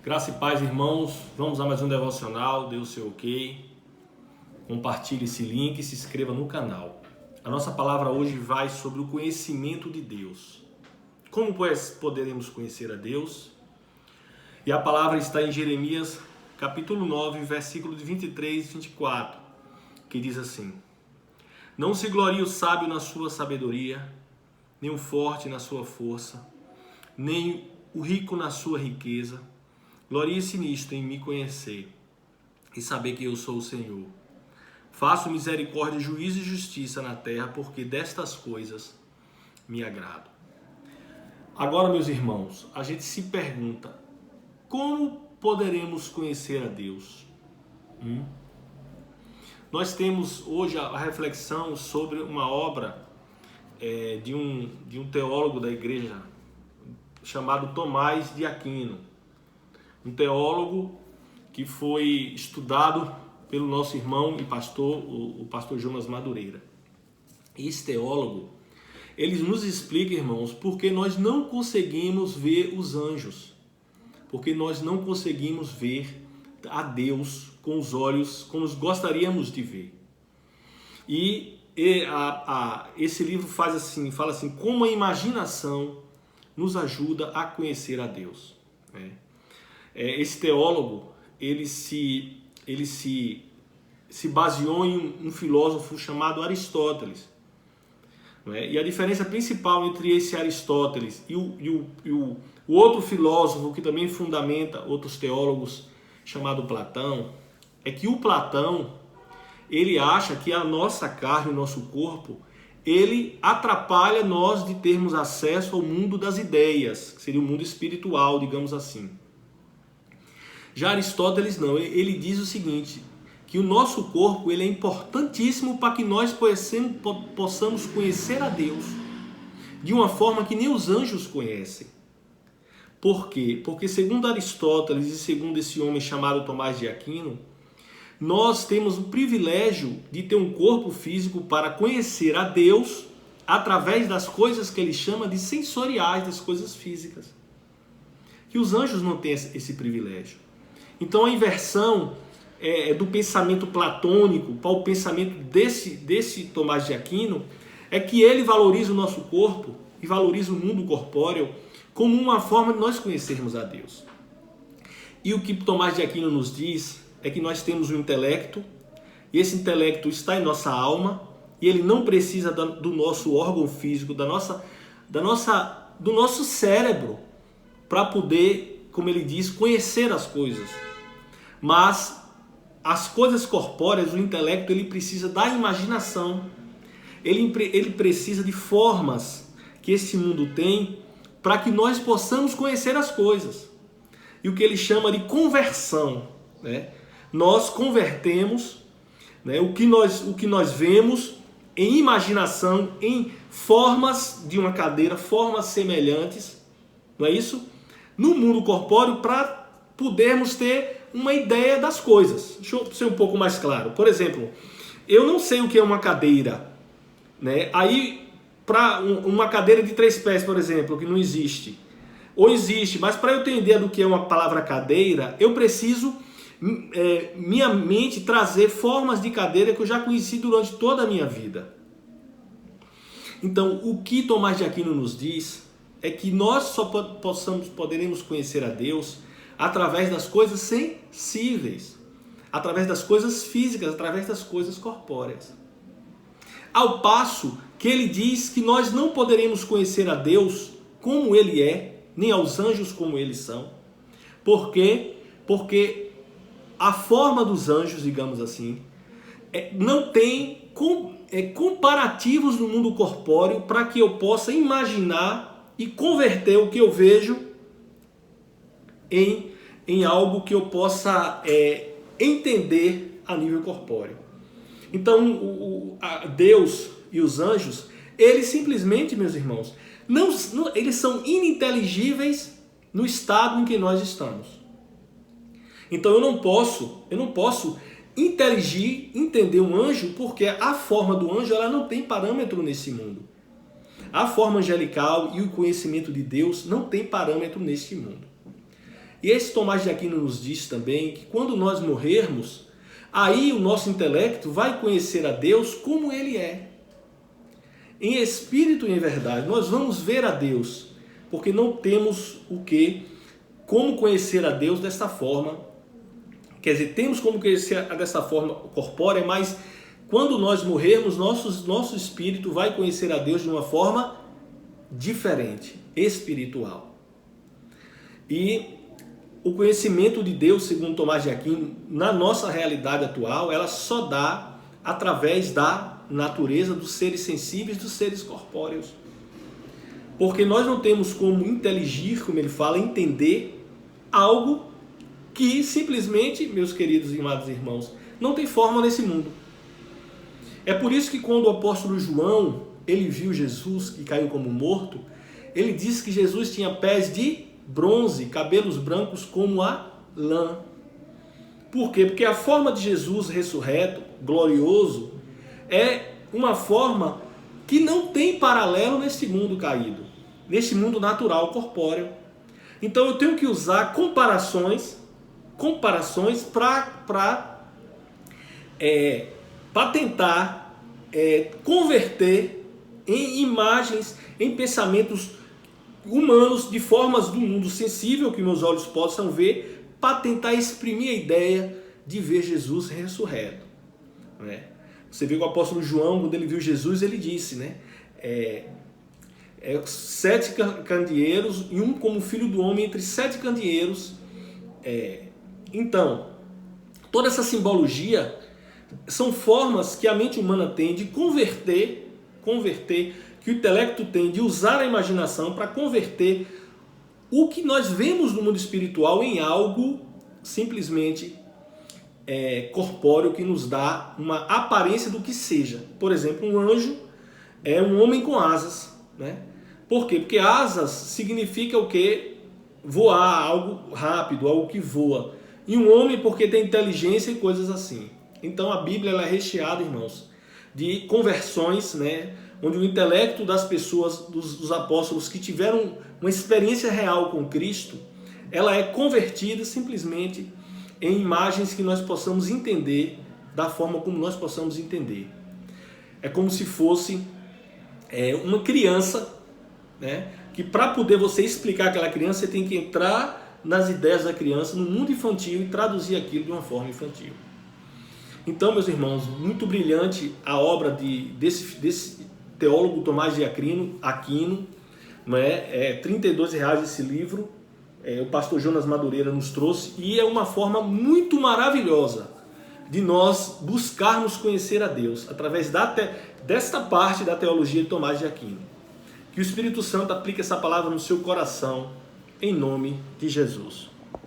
Graça e paz, irmãos. Vamos a mais um devocional. Dê o seu ok. Compartilhe esse link e se inscreva no canal. A nossa palavra hoje vai sobre o conhecimento de Deus. Como poderemos conhecer a Deus? E a palavra está em Jeremias, capítulo 9, versículo de 23 e 24, que diz assim: Não se glorie o sábio na sua sabedoria, nem o forte na sua força, nem o rico na sua riqueza. Glorie-se nisto, em me conhecer e saber que eu sou o Senhor. Faço misericórdia, juízo e justiça na terra, porque destas coisas me agrado. Agora, meus irmãos, a gente se pergunta, como poderemos conhecer a Deus? Nós temos hoje a reflexão sobre uma obra de um teólogo da igreja chamado Tomás de Aquino. Um teólogo que foi estudado pelo nosso irmão e pastor, o pastor Jonas Madureira. Esse teólogo, ele nos explica, irmãos, porque nós não conseguimos ver os anjos, porque nós não conseguimos ver a Deus com os olhos como gostaríamos de ver. E esse livro fala assim, como a imaginação nos ajuda a conhecer a Deus. Esse teólogo, ele se baseou em um filósofo chamado Aristóteles. E a diferença principal entre esse Aristóteles e o outro filósofo que também fundamenta outros teólogos, chamado Platão, é que o Platão, ele acha que a nossa carne, o nosso corpo, ele atrapalha nós de termos acesso ao mundo das ideias, que seria o mundo espiritual, digamos assim. Já Aristóteles não, ele diz o seguinte, que o nosso corpo ele é importantíssimo para que nós possamos conhecer a Deus de uma forma que nem os anjos conhecem. Por quê? Porque segundo Aristóteles e segundo esse homem chamado Tomás de Aquino, nós temos o privilégio de ter um corpo físico para conhecer a Deus através das coisas que ele chama de sensoriais, das coisas físicas. Que os anjos não têm esse privilégio. Então a inversão do pensamento platônico para o pensamento desse Tomás de Aquino é que ele valoriza o nosso corpo e valoriza o mundo corpóreo como uma forma de nós conhecermos a Deus. E o que Tomás de Aquino nos diz é que nós temos um intelecto, e esse intelecto está em nossa alma, e ele não precisa do nosso órgão físico, do nosso cérebro, para poder, como ele diz, conhecer as coisas. Mas as coisas corpóreas, o intelecto, ele precisa da imaginação. Ele precisa de formas que esse mundo tem para que nós possamos conhecer as coisas. E o que ele chama de conversão. Nós convertemos o que nós vemos em imaginação, em formas de uma cadeira, formas semelhantes, não é isso? No mundo corpóreo, para podermos ter uma ideia das coisas. Deixa eu ser um pouco mais claro. Por exemplo, eu não sei o que é uma cadeira. Aí, para uma cadeira de 3 pés, por exemplo, que não existe. Ou existe, mas para eu entender do que é uma palavra cadeira, eu preciso, minha mente, trazer formas de cadeira que eu já conheci durante toda a minha vida. Então, o que Tomás de Aquino nos diz é que nós só poderemos conhecer a Deus através das coisas sensíveis, através das coisas físicas, através das coisas corpóreas. Ao passo que ele diz que nós não poderemos conhecer a Deus como ele é, nem aos anjos como eles são. Por quê? Porque a forma dos anjos, digamos assim, não tem comparativos no mundo corpóreo para que eu possa imaginar e converter o que eu vejo em algo que eu possa entender a nível corpóreo. Então, Deus e os anjos, eles simplesmente, meus irmãos, eles são ininteligíveis no estado em que nós estamos. Então, eu não posso entender um anjo, porque a forma do anjo ela não tem parâmetro nesse mundo. A forma angelical e o conhecimento de Deus não tem parâmetro neste mundo. E esse Tomás de Aquino nos diz também que quando nós morrermos, aí o nosso intelecto vai conhecer a Deus como Ele é. Em espírito e em verdade, nós vamos ver a Deus, porque não temos como conhecer a Deus desta forma. Quer dizer, temos como conhecer dessa forma corpórea, mas quando nós morrermos, nosso espírito vai conhecer a Deus de uma forma diferente, espiritual. E o conhecimento de Deus, segundo Tomás de Aquino, na nossa realidade atual, ela só dá através da natureza dos seres sensíveis, dos seres corpóreos. Porque nós não temos como inteligir, como ele fala, entender algo que simplesmente, meus queridos e amados irmãos, não tem forma nesse mundo. É por isso que quando o apóstolo João, ele viu Jesus que caiu como morto, ele disse que Jesus tinha pés de bronze, cabelos brancos como a lã. Por quê? Porque a forma de Jesus ressurreto, glorioso, é uma forma que não tem paralelo neste mundo caído, neste mundo natural, corpóreo. Então eu tenho que usar comparações para tentar converter em imagens, em pensamentos humanos, de formas do mundo sensível que meus olhos possam ver, para tentar exprimir a ideia de ver Jesus ressurreto. Né? Você vê que o apóstolo João, quando ele viu Jesus, ele disse, né? 7 candeeiros e um como filho do homem entre 7 candeeiros. Então, toda essa simbologia são formas que a mente humana tem de converter, que o intelecto tem de usar a imaginação para converter o que nós vemos no mundo espiritual em algo simplesmente corpóreo, que nos dá uma aparência do que seja. Por exemplo, um anjo é um homem com asas, né? Por quê? Porque asas significa o quê? Voar, algo rápido, algo que voa. E um homem porque tem inteligência e coisas assim. Então a Bíblia ela é recheada, irmãos, de conversões, né? Onde o intelecto das pessoas, dos apóstolos que tiveram uma experiência real com Cristo, ela é convertida simplesmente em imagens que nós possamos entender da forma como nós possamos entender. É como se fosse uma criança, né? Que para poder você explicar aquela criança, você tem que entrar nas ideias da criança, no mundo infantil, e traduzir aquilo de uma forma infantil. Então, meus irmãos, muito brilhante a obra desse teólogo Tomás de Aquino, né? R$32 esse livro, o pastor Jonas Madureira nos trouxe, e é uma forma muito maravilhosa de nós buscarmos conhecer a Deus, através desta parte da teologia de Tomás de Aquino. Que o Espírito Santo aplique essa palavra no seu coração, em nome de Jesus.